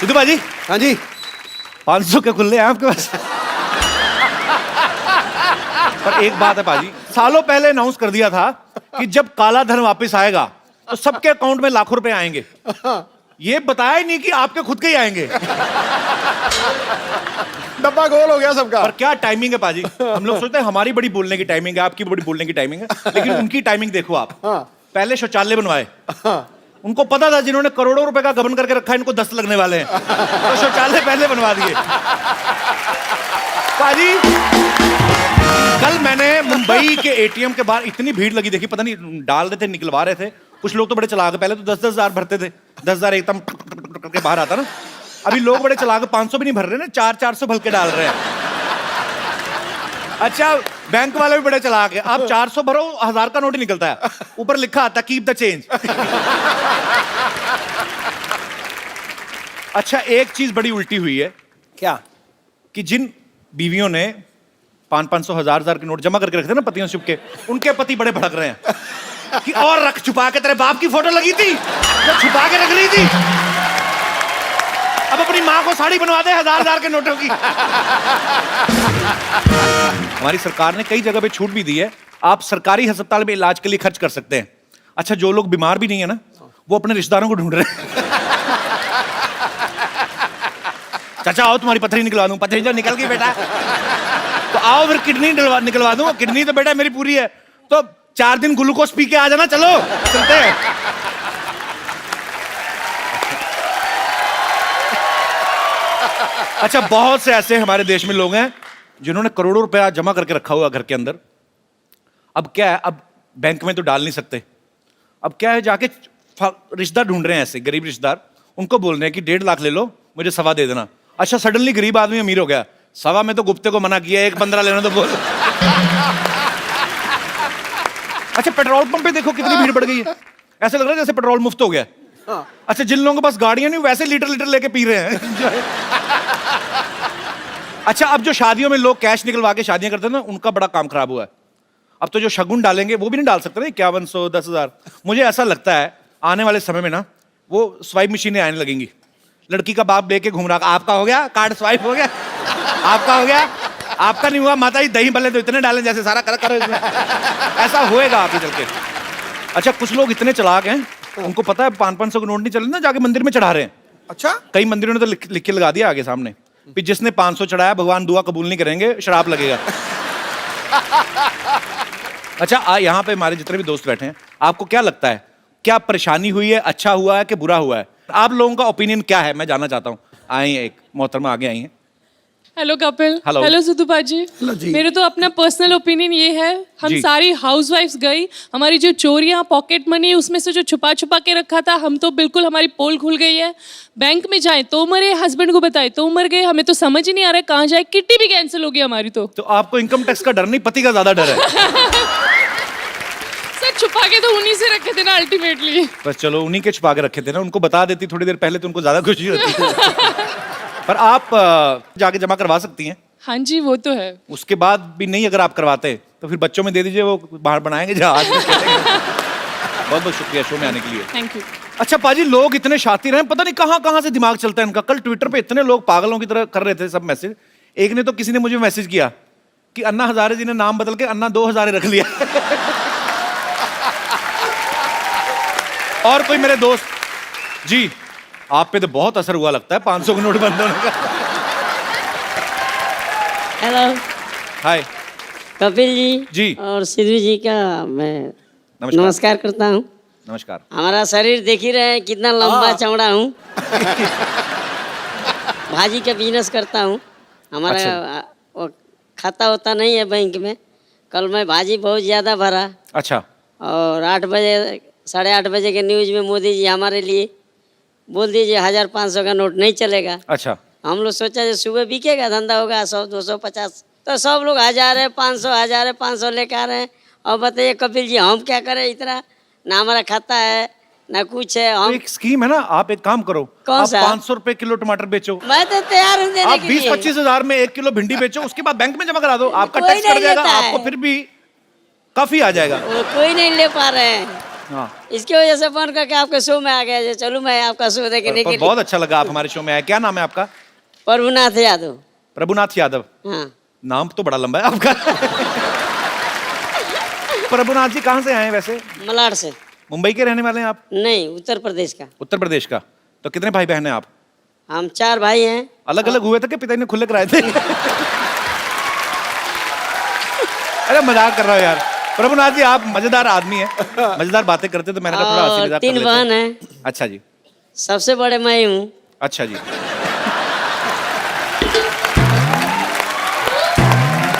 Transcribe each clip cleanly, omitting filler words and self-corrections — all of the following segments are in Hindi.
सिद्धू भाजी। हाँ जी। 500 के खुले हैं आपके पास? पर एक बात है पाजी, सालों पहले अनाउंस कर दिया था कि जब काला धन वापस आएगा तो सबके अकाउंट में लाखों रुपए आएंगे। ये बताया ही नहीं कि आपके खुद के ही आएंगे। डब्बा गोल हो गया सबका। पर क्या टाइमिंग है पाजी। हम लोग सोचते हैं हमारी बड़ी बोलने की टाइमिंग है, आपकी बड़ी बोलने की टाइमिंग है, लेकिन उनकी टाइमिंग देखो आप। पहले शौचालय बनवाए, उनको पता था जिन्होंने करोड़ों रुपए का गबन करके रखा है इनको 10 लगने वाले हैं, तो शौचालय पहले बनवा दिए। पाजी कल मैंने मुंबई के एटीएम के बाहर इतनी भीड़ लगी देखी, पता नहीं डाल रहे थे निकलवा रहे थे, कुछ लोग तो बड़े चलाक, पहले तो 10-10 हजार भरते थे, 10,000 एकदम करके बाहर आता ना। अभी लोग बड़े चलाक 500 भी नहीं भर रहे ना, 400 भर के डाल रहे हैं। अच्छा बैंक वाले भी बड़े चलाक है, आप 400 भरो 1000 का नोट ही निकलता है, ऊपर लिखा आता कीप द चेंज। अच्छा एक चीज बड़ी उल्टी हुई है। क्या? कि जिन बीवियों ने 500-500 हजार के नोट जमा करके रखे थे ना पतियों से छुप के, उनके पति बड़े भड़क रहे हैं कि और रख, छुपा के, तेरे बाप की फोटो लगी थी जो छुपा के रख रही थी, अब अपनी माँ को साड़ी बनवा दे 1000 के नोटों की। हमारी सरकार ने कई जगह पे छूट भी दी है, आप सरकारी अस्पताल में इलाज के लिए खर्च कर सकते हैं। अच्छा जो लोग बीमार भी नहीं है ना, वो अपने रिश्तेदारों को ढूंढ रहे हैं। चाचा आओ तुम्हारी पथरी निकलवा दूं, पथरी जो निकल गई बेटा तो आओ फिर किडनी निकलवा दूं, किडनी तो बेटा मेरी पूरी है, तो 4 दिन ग्लूकोज पी के आ जाना, चलो चलते हैं। अच्छा बहुत से ऐसे हमारे देश में लोग हैं जिन्होंने करोड़ों रुपया जमा करके रखा हुआ घर के अंदर। अब क्या है, अब बैंक में तो डाल नहीं सकते, अब क्या है जाके रिश्तेदार ढूंढ रहे हैं, ऐसे गरीब रिश्तेदार, उनको बोल रहे हैं कि 1.5 लाख ले लो मुझे 1.25 दे देना। अच्छा सडनली गरीब आदमी अमीर हो गया, 1.25 में तो गुप्ते को मना किया, 1.15 लेना तो बोल। अच्छा पेट्रोल पंप पे देखो कितनी भीड़ बढ़ गई है, ऐसे लग रहा है जैसे पेट्रोल मुफ्त हो गया। अच्छा जिन लोगों के पास गाड़ियां नहीं वैसे लीटर लेके पी रहे हैं। अच्छा अब जो शादियों में लोग कैश निकलवा के शादियां करते हैं ना, उनका बड़ा काम खराब हुआ है। अब तो जो शगुन डालेंगे वो भी नहीं डाल सकते ना, 5100 10,000। मुझे ऐसा लगता है आने वाले समय में ना वो स्वाइप मशीनें आने लगेंगी, लड़की का बाप लेके घूम रहा, आपका हो गया कार्ड स्वाइप हो गया, आपका हो गया, आपका नहीं हुआ माता जी दही भले तो इतने डालें जैसे सारा करो इसमें। ऐसा होएगा आगे चल के। अच्छा कुछ लोग इतने चलाक हैं, उनको पता है 500-500 के नोट नहीं चले ना, जाके मंदिर में चढ़ा रहे हैं। अच्छा कई मंदिरों ने तो लिख के लगा दिया आगे सामने कि जिसने 500 चढ़ाया भगवान दुआ कबूल नहीं करेंगे, श्राप लगेगा। अच्छा यहाँ पे हमारे जितने भी दोस्त बैठे हैं, आपको क्या लगता है क्या परेशानी हुई है, अच्छा हुआ है कि बुरा हुआ है? आप लोगों का ओपिनियन क्या है, मैं जानना चाहता हूँ। आई हैं एक मोहतरमा आगे आई हैं। हेलो कपिल। हेलो सिद्धू पाजी। मेरे तो अपना पर्सनल ओपिनियन ये है, हम सारी हाउसवाइफ्स गई, हमारी जो चोरियां पॉकेट मनी उसमें से जो छुपा के रखा था, हम तो बिल्कुल हमारी पोल खुल गई है। बैंक में जाए तो मरे, हस्बैंड को बताए तो मर गए, हमें तो समझ ही नहीं आ रहा है कहाँ जाए, किट्टी भी कैंसिल हो गई हमारी। तो आपको इनकम टैक्स का डर नहीं, पति का ज्यादा डर है। छुपा के तो उन्हीं से रखे थे ना अल्टीमेटली। बस चलो उन्हीं के छुपा के रखे थे ना, उनको बता देती थोड़ी देर पहले तो उनको ज्यादा खुशी होती। पर आप जाके जमा करवा सकती हैं। हाँ जी वो तो है। उसके बाद भी नहीं अगर आप करवाते तो फिर बच्चों में दे दीजिए, वो बाहर बनाएंगे जहाज में। बहुत बहुत शुक्रिया शो में आने के लिए। Thank you. अच्छा पाजी लोग इतने शातिर हैं, पता नहीं कहाँ से दिमाग चलता है इनका। कल ट्विटर पे इतने लोग पागलों की तरह कर रहे थे सब मैसेज। एक ने तो किसी ने मुझे मैसेज किया कि अन्ना हजारे जी ने नाम बदल के अन्ना 2 हजारे रख लिया। और कोई मेरे दोस्त जी आप पे तो बहुत असर हुआ लगता है 500 के नोट बंद होने का। हेलो हाय कपिल जी और सिद्धू जी का मैं नमस्कार करता हूँ। नमस्कार। हमारा शरीर देख ही रहे हैं कितना लंबा चौड़ा हूँ। भाजी का बिजनेस करता हूँ। हमारा वो खाता होता नहीं है बैंक में। कल मैं भाजी बहुत ज़्यादा भरा। अच्छा। और 8 बजे 8:30 बजे के न्यूज़ में मोदी जी हमारे लिए बोल दीजिए 1500 का नोट नहीं चलेगा। अच्छा। हम लोग सोचा जो सुबह बिकेगा, धंधा होगा 100 200 50, तो सब लोग 1000 500 500 लेकर आ रहे हैं। और बताइए कपिल जी हम क्या करें, इतना ना हमारा खाता है ना कुछ है। हम एक स्कीम है ना, आप एक काम करो, कौन सा? 500 रुपए किलो टमाटर बेचो। मैं तो तैयार हूँ देने आप के लिए। 20-25 हजार में 1 किलो भिंडी बेचो, उसके बाद बैंक में जमा करा दो, आपका कोई टैक्स कट नहीं जाएगा, लेता है। आपको फिर भी काफी आ जाएगा। वो कोई नहीं ले पा रहे हैं। हाँ। इसकी वजह से फोन करके आपके शो में आ गया जो चलो मैं आपका शो देखने के लिए। बहुत अच्छा लगा आप हमारे शो में आए। क्या नाम है आपका? प्रभुनाथ यादव। प्रभुनाथ यादव। हाँ। नाम तो बड़ा लंबा है आपका। प्रभुनाथ जी कहाँ से आए हैं वैसे? मलाड से। मुंबई के रहने वाले हैं आप? नहीं, उत्तर प्रदेश का। उत्तर प्रदेश का। तो कितने भाई बहन हैं आप? हम 4 भाई हैं। अलग अलग हुए थे कि पिताजी ने खुले कराए थे? अरे मजाक कर रहा हूँ यार। प्रभुनाथ जी आप मजेदार आदमी हैं, मजेदार बातें करते तो मैंने कहा थोड़ा हंसी मजाक कर 3 लेते बहन हैं। हैं। अच्छा जी। सबसे बड़े मैं ही हूँ। अच्छा जी।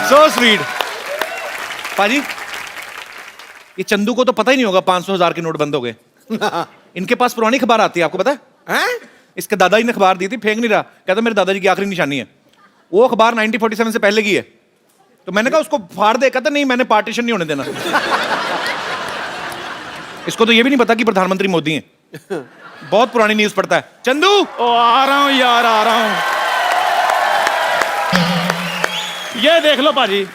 So sweet. पाजी ये चंदू को तो पता ही नहीं होगा 500,000 के नोट बंद हो गए। इनके पास पुरानी खबर आती है, आपको पता है? इसके दादाजी ने अखबार दी थी, फेंक नहीं रहा, कहता मेरे दादाजी की आखिरी निशानी है। वो अखबार 1947 से पहले की है। तो मैंने कहा उसको फाड़ दे, कहता नहीं मैंने पार्टीशन नहीं होने देना। इसको तो ये भी नहीं पता कि प्रधानमंत्री मोदी हैं। बहुत पुरानी न्यूज पढ़ता है। चंदू आ रहा हूं यार, आ रहा हूं। ये देख लो पाजी,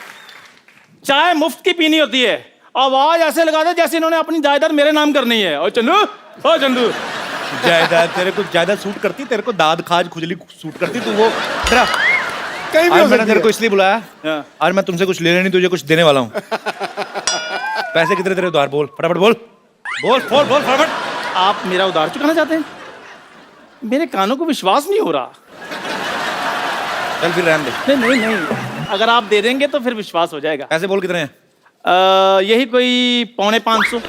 चाय मुफ्त की पीनी होती है, आवाज ऐसे लगा दे जैसे इन्होंने अपनी जायदाद मेरे नाम करनी है। और चंदू, ओ चंदू, जायदाद तेरे को जायदाद सूट करती, तेरे को दाद खाज खुजली सूट करती, तू वो तेरा कहीं भी आज हो मैंने सकती तेरे है। को इसलिए बुलाया, हाँ। आज मैं तुमसे कुछ लेने नहीं, तुझे कुछ देने वाला हूँ। पैसे कितने तेरे उधार? बोल फटाफट बोल, बोल बोल बोल फटाफट। आप मेरा उधार चुकाना चाहते हैं? मेरे कानों को विश्वास नहीं हो रहा। चल फिर रहने दे। नहीं नहीं नहीं, अगर आप दे देंगे तो फिर विश्वास हो जाएगा। पैसे बोल कितने हैं? यही कोई 550।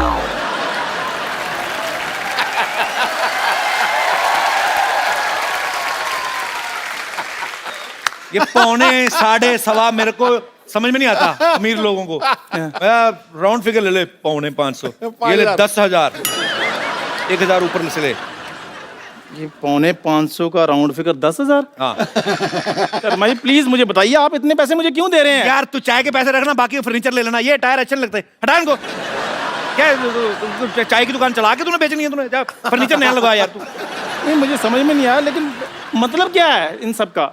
ये 5, 1.25 मेरे को समझ में नहीं आता अमीर लोगों को। राउंड फिगर ले ले, 550। ये ले 10,000, 1,000 ऊपर से ले। ये 550 का राउंड फिगर 10,000। हाँ शर्मा जी प्लीज मुझे बताइए, आप इतने पैसे मुझे क्यों दे रहे हैं? यार तू चाय के पैसे रखना, बाकी फर्नीचर ले लेना। ये टायर अच्छे नहीं लगते, हटा इनको। क्या चाय की दुकान चला के तूने बेचनी है? तूने जा फर्नीचर नया लगा यार तू। नहीं मुझे समझ में नहीं आया, लेकिन मतलब क्या है इन सब का?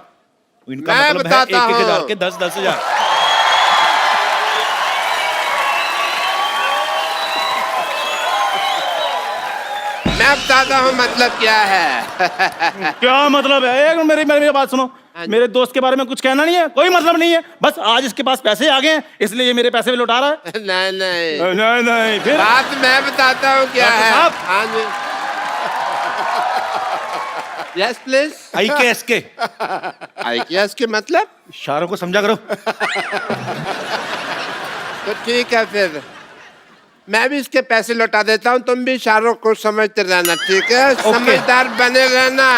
इनका मैं मतलब है बताता 1,000 हूँ। के 10,000। मैं बताता हूँ मतलब क्या है। क्या मतलब है? एक मिनट, मेरी बात सुनो। मेरे दोस्त के बारे में कुछ कहना नहीं है, कोई मतलब नहीं है। बस आज इसके पास पैसे आ गए हैं, इसलिए ये मेरे पैसे भी लौटा रहा है। नहीं नहीं, नहीं नहीं, फिर बात मैं बताता हूँ क्या डॉक्टर है। साहब। हाँ जी, यस प्लीज। IKSK यस के मतलब? इशारों को समझा करो। तो ठीक है, फिर मैं भी इसके पैसे लौटा देता हूँ, तुम भी इशारों को समझते रहना, ठीक है? समझदार बने रहना।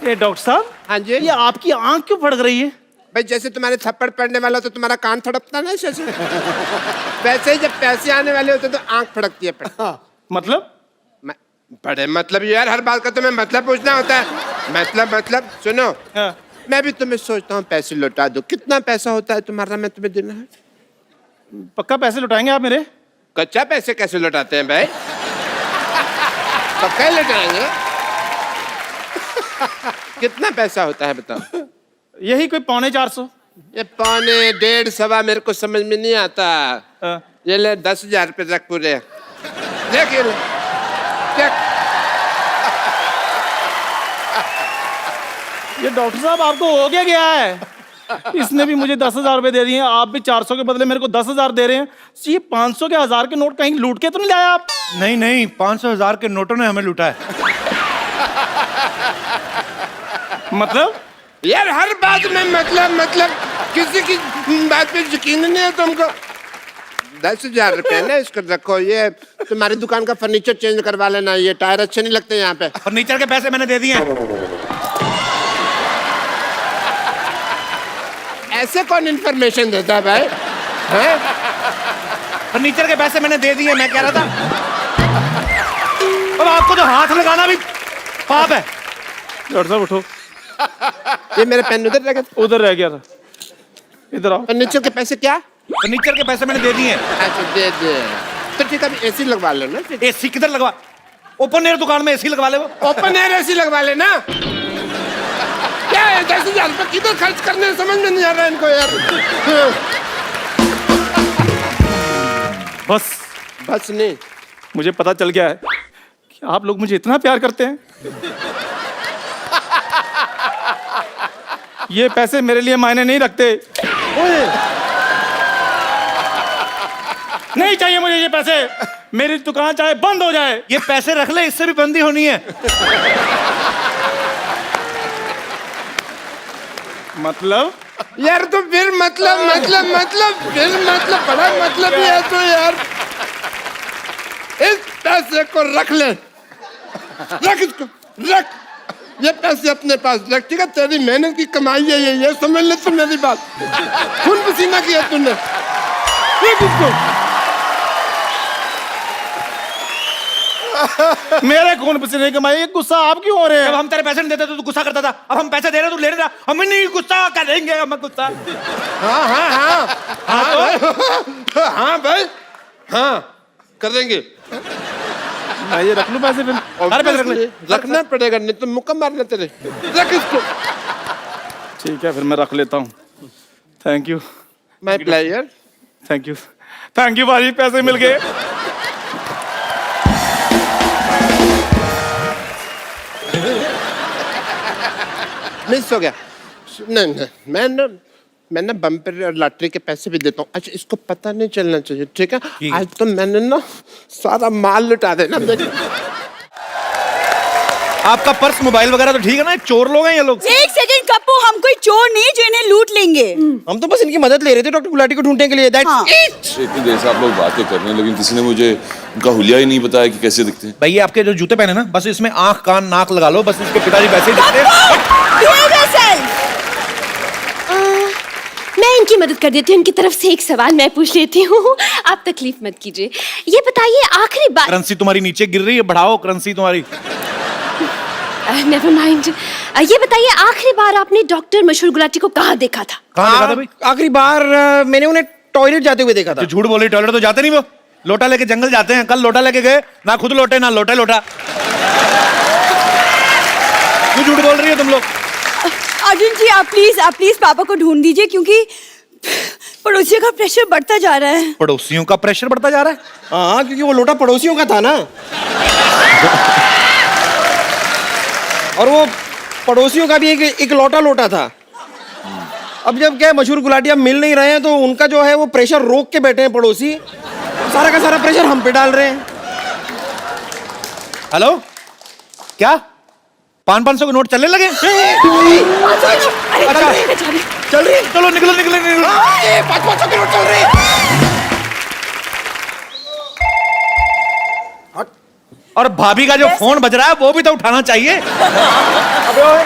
ये डॉक्टर साहब, हाँ जी। ये आपकी आंख क्यों फड़क रही है? भाई जैसे तुम्हारे थप्पड़ पड़ने वाला हो तो तुम्हारा कान फड़कता ना ऐसे। वैसे ही जब पैसे आने वाले होते तो आंख फड़कती है। मतलब बड़े मतलब यार, हर बात का तुम्हें मतलब पूछना होता है। मतलब सुनो, हाँ। मैं भी तुम्हें सोचता हूँ पैसे लौटा दो। कितना पैसा होता है तुम्हारा, मैं तुम्हें देना है? पक्का पैसे लौटाएंगे आप मेरे? कच्चा पैसे कैसे लौटाते हैं भाई? पक्का ही लौटाएंगे। कितना पैसा होता है बताओ? यही कोई 450। ये 1.25, 1.5, 1.25 मेरे को समझ में नहीं आता। हाँ। ये ले 10,000 रुपये रख पूरे। देख ये ले। देख। ये डॉक्टर साहब आपको हो गया है? इसने भी मुझे 10,000 रुपए दे दिए हैं, आप भी 400 के बदले मेरे को 10,000 दे रहे हैं। ये 500 के 1,000 के नोट कहीं लूट के तो नहीं लाया आप? नहीं नहीं, 500,000 के नोटों ने हमें लूटा है। मतलब यार हर बात में मतलब किसी की बात पे यकीन नहीं है तुमको। 10,000 रुपये ना, इसको रखो। ये तुम्हारी दुकान का फर्नीचर चेंज करवा लेना, ये टायर अच्छे नहीं लगते यहाँ पे। फर्नीचर के पैसे मैंने दे दिए हैं। ऐसे कौन इन्फॉर्मेशन देता है भाई? हैं? फर्नीचर के पैसे मैंने दे दिए, मैं कह रहा था। अब आपको तो हाथ लगाना भी पाप है। डॉक्टर साहब उठो। ये मेरे पेन उधर रह गए। उधर रह गया था, इधर आओ। फर्नीचर के पैसे क्या? फर्नीचर के पैसे मैंने दे दिए हैं। अच्छा दे दे। तो ठीक है, एसी लगवा लो ना फिर। एसी किधर लगवा? ओपन एयर दुकान में एसी लगवा ले। वो ओपन एयर एसी लगवा लेना। क्या है 10,000 रुपये किधर खर्च करने, समझ में नहीं आ रहा इनको यार। बस बस नहीं, मुझे पता चल गया है कि आप लोग मुझे इतना प्यार करते हैं। ये पैसे मेरे लिए मायने नहीं रखते। नहीं चाहिए मुझे ये पैसे। मेरी दुकान चाहे बंद हो जाए। ये पैसे रख ले, इससे भी बंदी होनी है। मतलब यार तो फिर मतलब बड़ा मतलब ही है तो यार, इस पैसे को रख ले, रख इसको, रख ये पैसे अपने पास रख, ठीक है? तेरी मेहनत की कमाई है ये समझ ले तू मेरी बात। खून पसीना किया तूने, रख इसको। मेरे खून पसीने कमाई, ये गुस्सा आप क्यों हो रहे जब हैं? हम तेरे पैसे नहीं देते तो तू गुस्सा करता था, अब हम पैसे दे रहे तू लेने रहा, हम नहीं गुस्सा करेंगे, हम गुस्सा। हाँ भाई, हाँ करेंगे। मैं ये रख लूं पैसे फिर? अरे पैसे रख ले। रखना पड़ेगा, नहीं तो मुक्का मारना तेरे। रख इसको। ठीक है फिर मैं रख लेता हूँ। Thank you my player. Thank you भाजी, पैसे मिल गए। मिस हो गया। नहीं मैं ना बम्पर और लॉटरी के पैसे भी देता हूँ। अच्छा इसको पता नहीं चलना चाहिए, ठीक है? आज तो मैंने ना सारा माल लुटा देना। आपका पर्स मोबाइल वगैरह तो ठीक है ना? चोर लोग हैं ये लोग। एक सेकंड कप्पू, हम कोई चोर नहीं जो इन्हें लूट लेंगे। हम तो बस इनकी मदद ले रहे थे डॉक्टर गुलाटी को ढूंढने के लिए। हाँ। इतनी देर से आप लोग बातें कर रहे हैं लेकिन किसी ने मुझे उनका हुलिया ही नहीं बताया कि कैसे दिखते हैं। भाई ये आपके जो जूते पहने ना, बस इसमें आंख कान नाक लगा लो, बस इसके पिताजी वैसे ही दिखते हैं। मैं इनकी मदद कर देती हूँ। इनकी तरफ से एक सवाल मैं पूछ लेती हूँ, आप तकलीफ मत कीजिए। ये बताइए आखिरी बार। करेंसी तुम्हारी नीचे गिर रही है, बढ़ाओ करेंसी तुम्हारी। Never mind. ये बताइए आखिरी बार आपने डॉक्टर मशहूर गुलाटी को कहाँ देखा था? कहाँ देखा था भाई? आखिरी बार मैंने उन्हें टॉयलेट जाते हुए देखा था। जो झूठ बोल रही, टॉयलेट तो जाते नहीं वो, लोटा लेके जंगल जाते हैं। कल लोटा लेके गए, ना खुद लोटे ना लोटा लोटा। क्यों झूठ बोल रही हो तुम लोग? अर्जुन जी आप प्लीज पापा को ढूंढ दीजिए, क्योंकि पड़ोसियों का प्रेशर बढ़ता जा रहा है। पड़ोसियों का प्रेशर बढ़ता जा रहा है? हाँ क्योंकि वो लोटा पड़ोसियों का था ना, और वो पड़ोसियों का भी एक लोटा था। अब जब क्या मशहूर गुलाटी अब मिल नहीं रहे हैं तो उनका जो है वो प्रेशर रोक के बैठे हैं पड़ोसी, सारा का सारा प्रेशर हम पे डाल रहे हैं। हेलो, क्या 500 के नोट चलने लगे? अच्छा चल रही चलो निकलो निकलो निकलो। 500 के नोट चल रहे हैं। और भाभी का जो फोन बज रहा है वो भी तो उठाना चाहिए।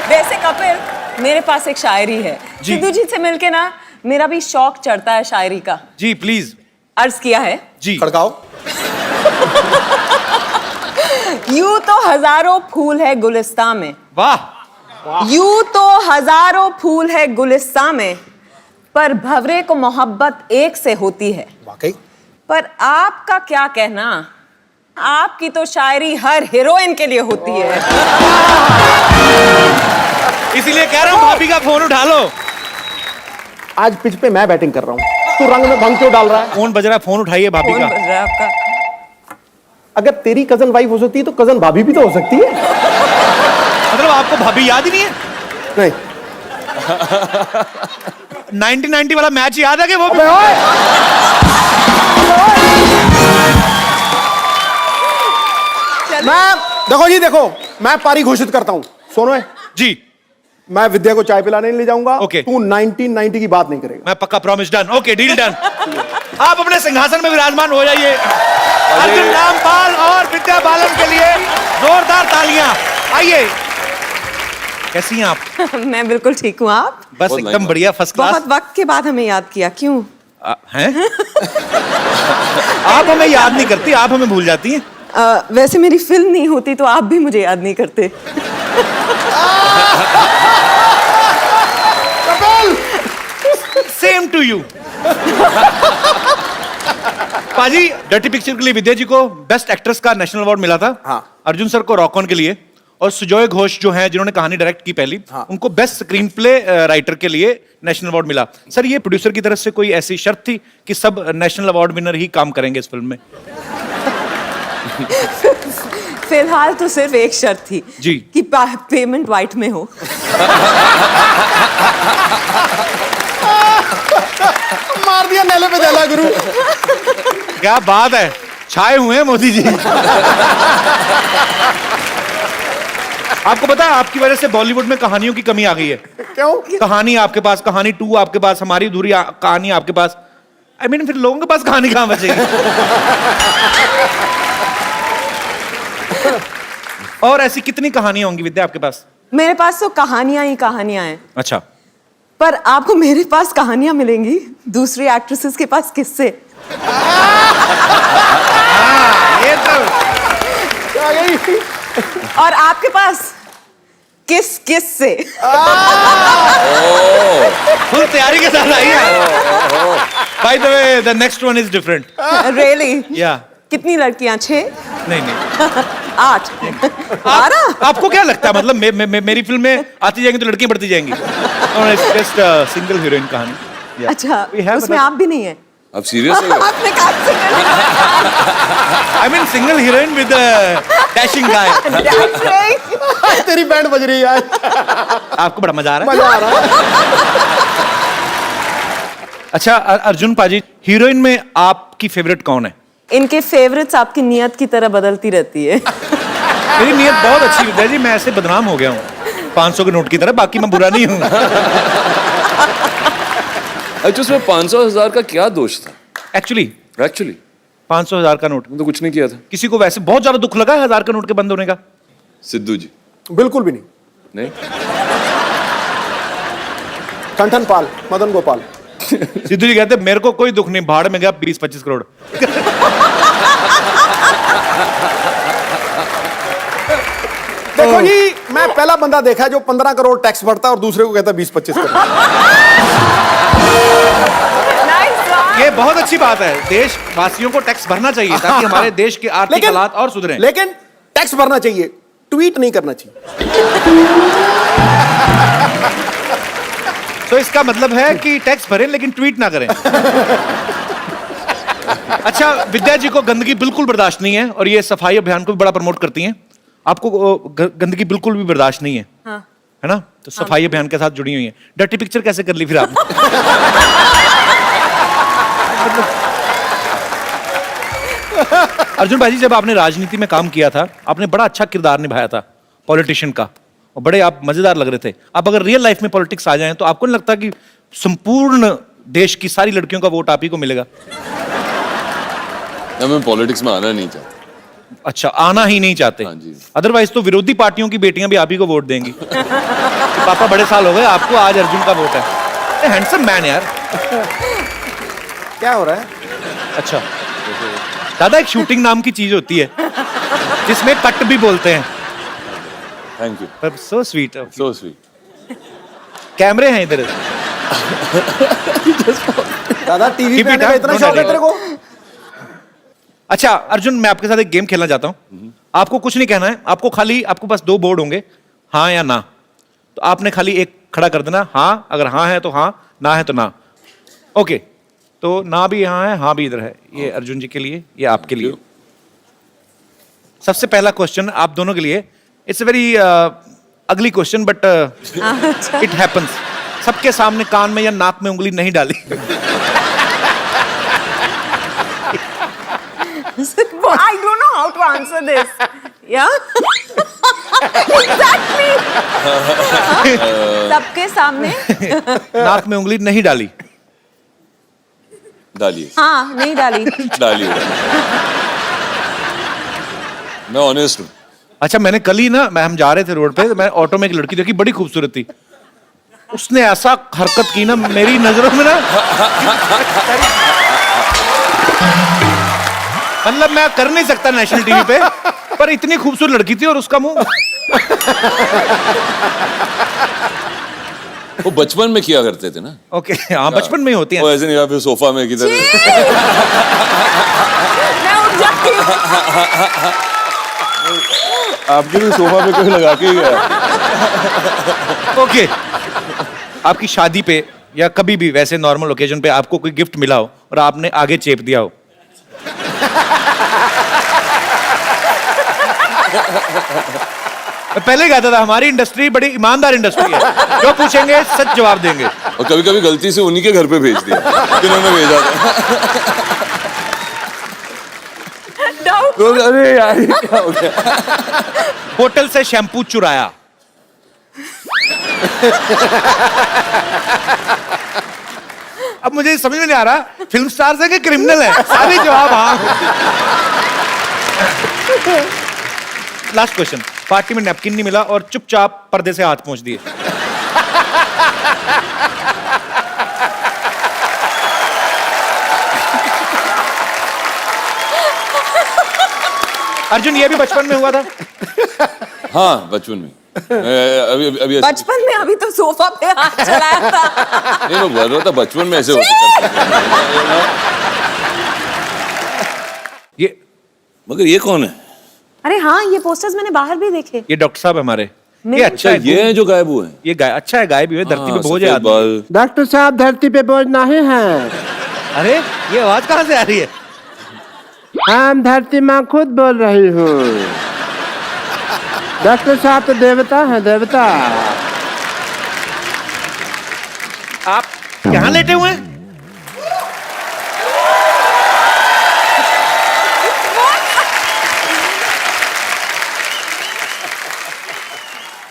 वैसे कपिल, मेरे पास एक शायरी है। जी। सिद्धू जी से मिलके ना मेरा भी शौक चढ़ता है शायरी का। जी प्लीज। अर्ज किया है जी। खड़काओ। यूं तो हजारों फूल है गुलिस्तां में, वाह। यूं तो हजारों फूल है गुलिस्तां में, पर भंवरे को मोहब्बत एक से होती है। वाकई। पर आपका क्या कहना, आपकी तो शायरी हर हीरोइन के लिए होती है। इसीलिए कह रहा हूँ भाभी का फोन उठा लो। आज पिच पे मैं बैटिंग कर रहा हूँ, तू रंग में भंग क्यों डाल रहा है? फोन बज रहा है, फोन उठाइए भाभी कौन का। बज रहा है आपका? अगर तेरी कजन वाइफ हो सकती है तो कजन भाभी भी तो हो सकती है। मतलब आपको भाभी याद ही नहीं है? नहीं। 1990 वाला मैच याद है कि वो? अबे ओए! मैं देखो जी, देखो मैं पारी घोषित करता हूँ। सोनो जी। मैं विद्या को चाय पिलाने नहीं ले जाऊंगा। ओके। तू 1990 की बात नहीं करेगा। मैं पक्का promise. Done. Okay deal done. आप अपने सिंहासन में विराजमान हो जाइए। अर्जुन रामपाल और विद्या बालन के लिए जोरदार तालियां। आइए। कैसी हैं आप? मैं बिल्कुल ठीक हूँ। आप? बस एकदम बढ़िया, फर्स्ट क्लास। बहुत वक्त के बाद हमें याद किया, क्यों? हैं? आप हमें याद नहीं करती, आप हमें भूल जाती हैं। वैसे मेरी फिल्म नहीं होती तो आप भी मुझे याद नहीं करते। Same to you. पाजी, डर्टी पिक्चर के लिए विद्या जी को बेस्ट एक्ट्रेस का नेशनल अवार्ड मिला था। हाँ। अर्जुन सर को रॉक ऑन के लिए, और सुजॉय घोष जो हैं जिन्होंने कहानी डायरेक्ट की पहली, हाँ। उनको बेस्ट स्क्रीन प्ले राइटर के लिए नेशनल अवार्ड मिला। सर ये प्रोड्यूसर की तरफ से कोई ऐसी शर्त थी कि सब नेशनल अवार्ड विनर ही काम करेंगे इस फिल्म में? फिलहाल तो सिर्फ एक शर्त थी जी। कि पेमेंट व्हाइट में हो। मार दिया नेले पे देला गुरु। क्या बात है, छाए हुए हैं मोदी जी। आपको पता है आपकी वजह से बॉलीवुड में कहानियों की कमी आ गई है। क्यों? कहानी आपके पास, कहानी 2 आपके पास, हमारी अधूरी कहानी आपके पास। आई मीन फिर लोगों के पास कहानी कहां बचेगी? और ऐसी कितनी कहानियां होंगी विद्या आपके पास? मेरे पास तो कहानियां ही कहानियां हैं, अच्छा, पर आपको मेरे पास कहानियां मिलेंगी दूसरी एक्ट्रेसेस के पास किससे? ये तो और आपके पास किस से? फुल तैयारी के साथ आई है। By the way the next one is different. Really? या कितनी लड़कियां? 6? नहीं 8? 12? आपको क्या लगता है, मतलब मेरी फिल्म में आती जाएंगी तो लड़कियां बढ़ती जाएंगी? जस्ट सिंगल हीरोइन कहानी। Yeah. अच्छा, We have उसमें another- आप भी नहीं है? अब सीरियस है? आपने कहा I mean single heroine with a dashing guy. तेरी बैंड बज रही है आज। आपको बड़ा मजा आ रहा है? मजा आ रहा है। अच्छा अर्जुन पाजी, हीरोइन में आपकी फेवरेट कौन है? इनके फेवरेट्स आपकी नियत की तरह बदलती रहती है। मेरी नीयत बहुत अच्छी है जी, मैं ऐसे बदनाम हो गया हूँ 500 के नोट की तरह, बाकी मैं बुरा नहीं हूँ। अच्छा, उसमें 500,000 का क्या दोष था? एक्चुअली 500,000 का नोट मैंने तो कुछ नहीं किया था। किसी को वैसे बहुत ज्यादा दुख लगा है 1000 का नोट के बंद होने का? सिद्धू जी बिल्कुल भी नहीं। नहीं, कंठन पाल, मदन गोपाल। सिद्धू जी कहते मेरे को कोई दुख नहीं, भाड़ में गया 20-25 करोड़। देखो जी, मैं पहला बंदा देखा है जो 15 करोड़ टैक्स भरता है और दूसरे को कहता है 20-25 करोड़। ये बहुत अच्छी बात है, देशवासियों को टैक्स भरना चाहिए ताकि हमारे देश के आर्थिक हालात और सुधरें। लेकिन टैक्स भरना चाहिए, ट्वीट नहीं करना चाहिए। तो इसका मतलब है कि टैक्स भरें लेकिन ट्वीट ना करें। अच्छा, विद्या जी को गंदगी बिल्कुल बर्दाश्त नहीं है और ये सफाई अभियान को भी बड़ा प्रमोट करती हैं। आपको गंदगी बिल्कुल भी बर्दाश्त नहीं है, हाँ। है ना? तो सफाई अभियान के साथ जुड़ी हुई है। डर्टी पिक्चर कैसे कर ली फिर आपने? अर्जुन भाई, जब आपने राजनीति में काम किया था, आपने बड़ा अच्छा किरदार निभाया था पॉलिटिशियन का, और बड़े आप मजेदार लग रहे थे। आप अगर रियल लाइफ में पॉलिटिक्स आ जाएं तो आपको नहीं लगता कि संपूर्ण देश की सारी लड़कियों का वोट आप ही को मिलेगा? ना, मैं पॉलिटिक्स में आना नहीं चाहता। अच्छा, आना ही नहीं चाहते? हाँ जी। अदरवाइज तो विरोधी पार्टियों की बेटियां भी आप ही को वोट देंगी। तो पापा बड़े साल हो गए आपको, आज अर्जुन का वोट है। हैंडसम मैन यार। क्या हो रहा है? अच्छा दादा, एक शूटिंग नाम की चीज होती है जिसमें कट भी बोलते हैं। थैंक यू, पर सो स्वीट। So sweet. कैमरे हैं इधर। दादा टीवी Keep पे it आने का up, इतना don't शौक है worry. तेरे को? अच्छा अर्जुन, मैं आपके साथ एक गेम खेलना चाहता हूँ। आपको कुछ नहीं कहना है, आपको पास 2 बोर्ड होंगे, हाँ या ना। तो आपने खाली एक खड़ा कर देना, हाँ अगर हाँ है तो हाँ, ना है तो ना। ओके, तो ना भी यहाँ है, हाँ भी इधर है। ये अर्जुन जी के लिए, ये आपके लिए। सबसे पहला क्वेश्चन आप दोनों के लिए। It's a very ugly question but it happens. सबके सामने कान में या नाक में उंगली नहीं डाली। I don't know how to answer this. Yeah? Exactly. सबके सामने नाक में उंगली नहीं डाली। डालिए, हाँ नहीं डाली। डालिए। मैं ऑनेस्ट हूँ। अच्छा, मैंने कल ही ना, हम जा रहे थे रोड पे, तो मैं ऑटो में एक लड़की देखी, बड़ी खूबसूरत थी। उसने ऐसा हरकत की ना मेरी नजरों में ना, मतलब मैं कर नहीं सकता नेशनल टीवी पे, पर इतनी खूबसूरत लड़की थी और उसका मुंह। वो बचपन में किया करते थे ना। ओके, हाँ बचपन में ही होती वो है। ऐसे नहीं, या फिर सोफा में किधर। मैं उठ जाती हूँ। आपके भी सोफा पे कोई लगा के ही गया। ओके, आपकी शादी पे या कभी भी वैसे नॉर्मल ओकेजन पे आपको कोई गिफ्ट मिला हो और आपने आगे चेप दिया हो, मैं पहले कहता था हमारी इंडस्ट्री बड़ी ईमानदार इंडस्ट्री है, जो पूछेंगे सच जवाब देंगे। और कभी कभी गलती से उन्हीं के घर पे भेज दिया जिन्होंने भेजा था। तो अरे यार ये क्या हो गया? होटल से शैम्पू चुराया। अब मुझे समझ में नहीं आ रहा फिल्म स्टार है कि क्रिमिनल है। सारे जवाब हाँ। लास्ट क्वेश्चन, पार्टी में नैपकिन नहीं मिला और चुपचाप पर्दे से हाथ पहुंच दिए। अर्जुन ये भी बचपन में हुआ था? हाँ बचपन में। अभी अभी ऐसे- बचपन में अभी तो सोफा पे हाथ चलाया था। नहीं मैं बोल रहा था बचपन में ऐसे होता था। ये मगर ये कौन है? अरे हाँ, ये पोस्टर्स मैंने बाहर भी देखे। ये डॉक्टर साहब हमारे। ये मेरे- अच्छा है, ये है जो गायब हुए हैं। ये गाय अच्छा है, गाय भी है, धरती पे बोझ है सफेद आदमी। बाल। डॉक्टर साहब धरती पे बोझ नहीं है, अरे ये आवाज कहाँ से आ रही है? हम धरती माँ खुद बोल रही हूँ। डॉक्टर साहब तो देवता हैं, देवता। आप यहाँ लेटे हुए हैं?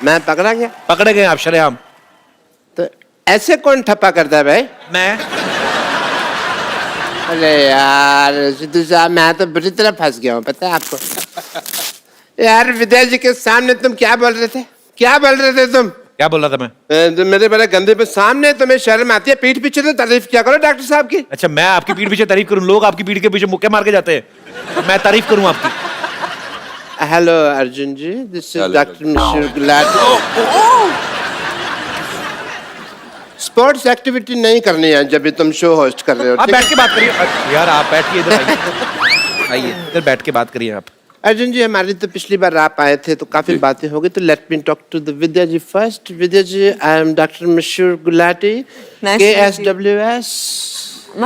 मैं पकड़ा गया? पकड़े गए आप शरेआम। तो ऐसे कौन ठप्पा करता है भाई? मैं अरे यार सिद्धू साहब, मैं तो बुरी तरह फंस गया हूँ, पता है आपको? यार विद्या जी के सामने तुम क्या बोल रहे थे? क्या बोल रहे थे तुम? क्या बोल रहा था मैं? तो मेरे बड़े गंदे पे सामने तुम्हें शर्म आती है, पीठ पीछे तो तारीफ क्या करो डॉक्टर साहब की। अच्छा मैं आपकी पीठ पीछे तारीफ करूं? लोग आपकी पीठ के पीछे मुक्के मार के जाते हैं, तो मैं तारीफ करूं आपकी? Hello Arjun ji, this is Hello, doctor Mishra Gulati. Sports activity नहीं करनी है जब भी तुम शो होस्ट कर रहे हो, आप ठीक बैठ है? के बात करिए यार, आप बैठिए इधर आइए। आइए इधर बैठ के बात करिए आप। अर्जुन जी, हमारी तो पिछली बार आप आए थे तो काफी बातें हो गई, तो let me talk to the Vidya ji first. Vidya ji, I am doctor Mishra Gulati, Nice KSWS।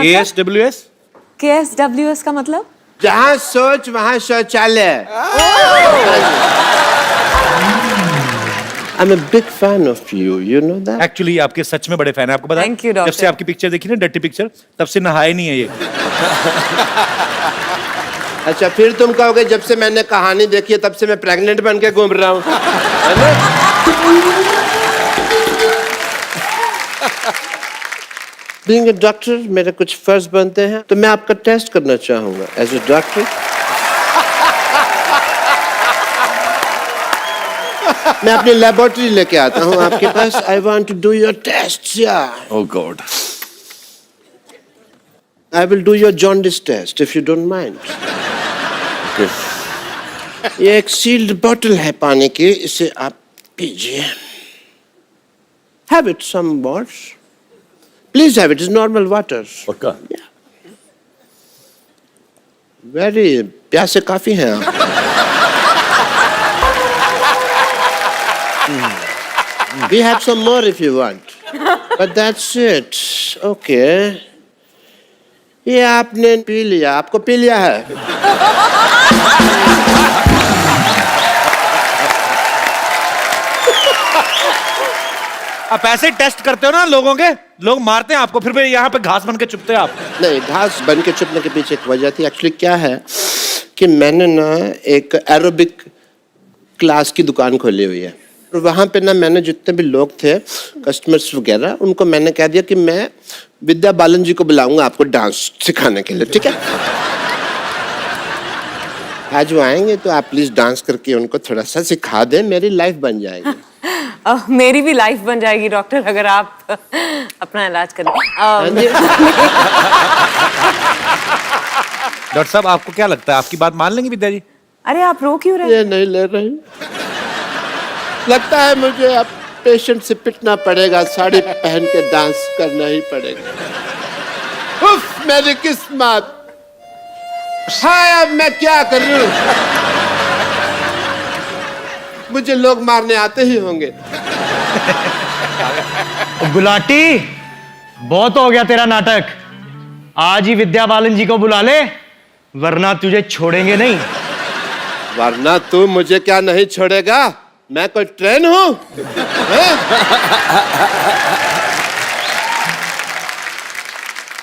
ASWS? KSWS का मतलब? जहाँ सोच वहाँ शौचालय। I'm a big fan of you, you know that? Actually आपके सच में बड़े फैन है, आपको पता है? Thank you, जब doctor. से आपकी पिक्चर देखी ना, डर्टी पिक्चर, तब से नहाए नहीं है ये। अच्छा फिर तुम कहोगे जब से मैंने कहानी देखी है तब से मैं प्रेग्नेंट बन के घूम रहा हूँ, है ना? Being a डॉक्टर मेरे कुछ फर्ज बनते हैं, तो मैं आपका टेस्ट करना चाहूंगा एज ए डॉक्टर। मैं अपनी लेबोरेटरी लेके आता हूँ आपके पास। I want to do your test. Oh God. I will do your jaundice test if you don't mind. Okay. ये एक सील्ड बोतल है पानी की, इसे आप पीजिए। Have it some words. Please have it. It's normal water. पक्का? Very प्यासे काफी हैं आप। We have some more if you want. But that's it. Okay. ये आपने पी लिया, आपको पी लिया है। आप ऐसे टेस्ट करते हो ना लोगों के, लोग मारते हैं आपको, फिर भी यहाँ पे घास बन के चुपते हैं आप। नहीं, घास बन के चुपने के पीछे एक वजह थी। एक्चुअली क्या है कि मैंने ना एक एरोबिक क्लास की दुकान खोली हुई है, और वहाँ पे ना मैंने जितने भी लोग थे कस्टमर्स वगैरह, उनको मैंने कह दिया कि मैं विद्या बालन जी को बुलाऊंगा आपको डांस सिखाने के लिए, ठीक है? आज वो आएंगे तो आप प्लीज डांस करके उनको थोड़ा सा सिखा दें, मेरी लाइफ बन जाएगी। मेरी भी लाइफ बन जाएगी डॉक्टर, अगर आप अपना इलाज करें। डॉक्टर साहब आपको क्या लगता है, आपकी बात मान लेंगे विद्या जी? अरे आप रो क्यों रहे? ये नहीं ले रही, लगता है मुझे अब पेशेंट से पिटना पड़ेगा, साड़ी पहन के डांस करना ही पड़ेगा। उफ, मेरी किस्मत। हाँ, अब मैं क्या करूं? मुझे लोग मारने आते ही होंगे। गुलाटी, बहुत हो गया तेरा नाटक। आज ही विद्या बालन जी को बुला ले, वरना तुझे छोड़ेंगे नहीं। वरना तू मुझे क्या नहीं छोड़ेगा? मैं कोई ट्रेन हूँ? हैं?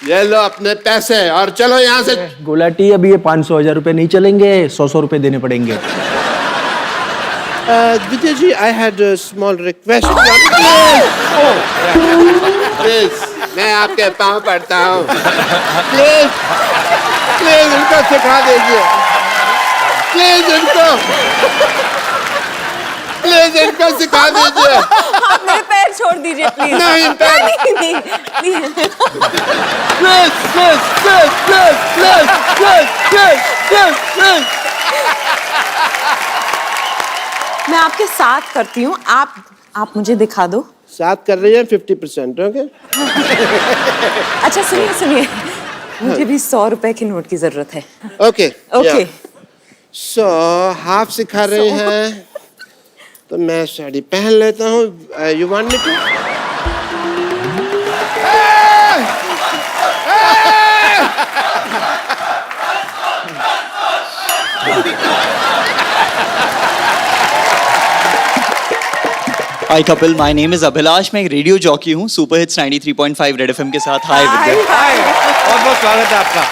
ये लो अपने पैसे और चलो यहाँ से। गुलाटी अभी ये 500,000 रुपए नहीं चलेंगे, 100 रुपए देने पड़ेंगे। Vijay ji, I had a small request. Please, मैं आपके पाँव पड़ता हूँ। Please, please इनको सिखा दीजिए। Please इनको सिखा दीजिए। आप मेरे पैर छोड़ दीजिए प्लीज। नहीं, पैर नहीं, please। मैं आपके साथ करती हूँ, आप मुझे दिखा दो। साथ कर रही है 50%, ओके? अच्छा सुनिए, मुझे भी 100 रुपए के नोट की जरूरत है। Okay okay. सो हाफ सिखा रही हैं, तो मैं साड़ी पहन लेता हूँ। You want me to? Hi Kapil, my name is Abhilash. मैं एक रेडियो जॉकी हूँ सुपर हिट्स 93.5 रेड एफएम के साथ। हाय विद्या, बहुत बहुत स्वागत है आपका।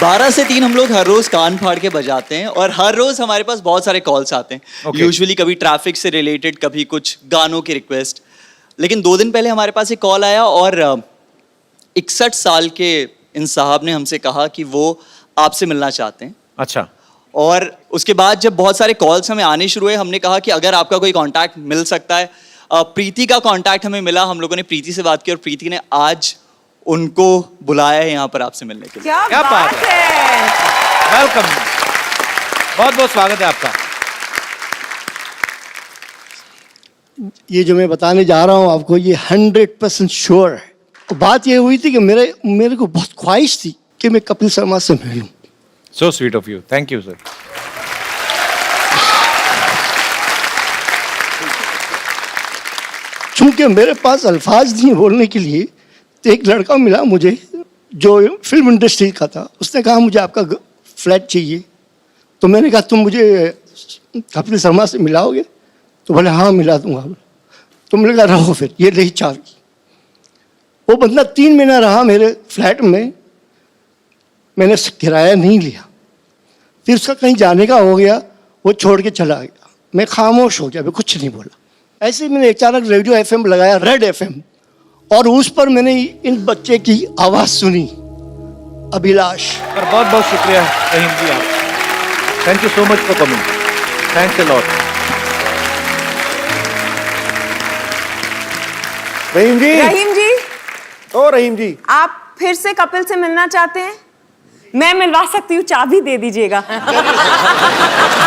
12 से 3 हम लोग हर रोज कान फाड़ के बजाते हैं और हर रोज हमारे पास बहुत सारे कॉल्स आते हैं। Okay. यूजुअली कभी ट्रैफिक से रिलेटेड, कभी कुछ गानों की रिक्वेस्ट। लेकिन 2 दिन पहले हमारे पास एक कॉल आया और 61 साल के इन साहब ने हमसे कहा कि वो आपसे मिलना चाहते हैं। अच्छा। और उसके बाद जब बहुत सारे कॉल्स हमें आने शुरू हुए, हमने कहा कि अगर आपका कोई कांटेक्ट मिल सकता है। प्रीति का कांटेक्ट हमें मिला, हम लोगों ने प्रीति से बात की और प्रीति ने आज उनको बुलाया है यहाँ पर आपसे मिलने के लिए। क्या बात है। वेलकम, बहुत बहुत स्वागत है आपका। ये जो मैं बताने जा रहा हूँ आपको, ये 100% श्योर है। बात ये हुई थी कि मेरे को बहुत ख्वाहिश थी कि मैं कपिल शर्मा से मिलूं। So sweet of you, thank you sir. चूंकि मेरे पास अल्फाज नहीं बोलने के लिए, तो एक लड़का मिला मुझे जो फिल्म इंडस्ट्री का था। उसने कहा मुझे आपका फ्लैट चाहिए। तो मैंने कहा तुम मुझे कपिल शर्मा से मिलाओगे? तो बोले हाँ मिला दूंगा। तो मैंने कहा रहो फिर, ये रही चाबी। वो बंदा 3 महीना रहा मेरे फ्लैट में, मैंने किराया नहीं लिया। फिर उसका कहीं जाने का हो गया, वो छोड़ के चला गया। मैं खामोश हो गया, मैं कुछ नहीं बोला। ऐसे ही मैंने अचानक रेडियो एफएम लगाया, रेड एफएम, और उस पर मैंने इन बच्चे की आवाज सुनी, अभिलाष। पर बहुत बहुत शुक्रिया रहीम जी, आप thank you so much for coming, thanks a lot. Rahim ji, Rahim ji, आप फिर से कपिल से मिलना चाहते हैं? मैं मिलवा सकती हूँ, चाबी दे दीजिएगा।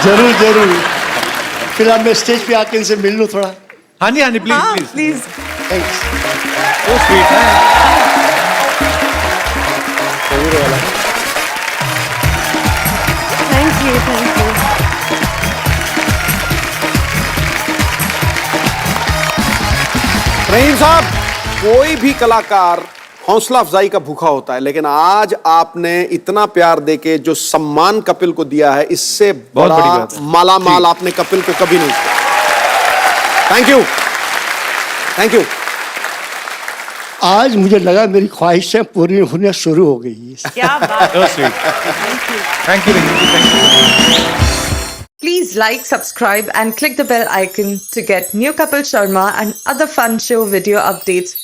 जरूर जरूर। फिर अब मैं स्टेज पे आके इनसे मिल लूँ थोड़ा। हाँ जी, please please. Thanks. So sweet है। Thank you. रहीम साहब, कोई भी कलाकार हौसला अफजाई का भूखा होता है, लेकिन आज आपने इतना प्यार देके जो सम्मान कपिल को दिया है, इससे बहुत बड़ी बड़ा बात है। माला माल आपने कपिल को कभी नहीं किया। Thank you, thank you. आज मुझे लगा मेरी ख्वाहिशें पूरी होने शुरू हो गई है। क्या बात। So sweet, thank you Rahim ji, thank you. Please like, subscribe and click the bell icon to get new Kapil Sharma and other fun show video updates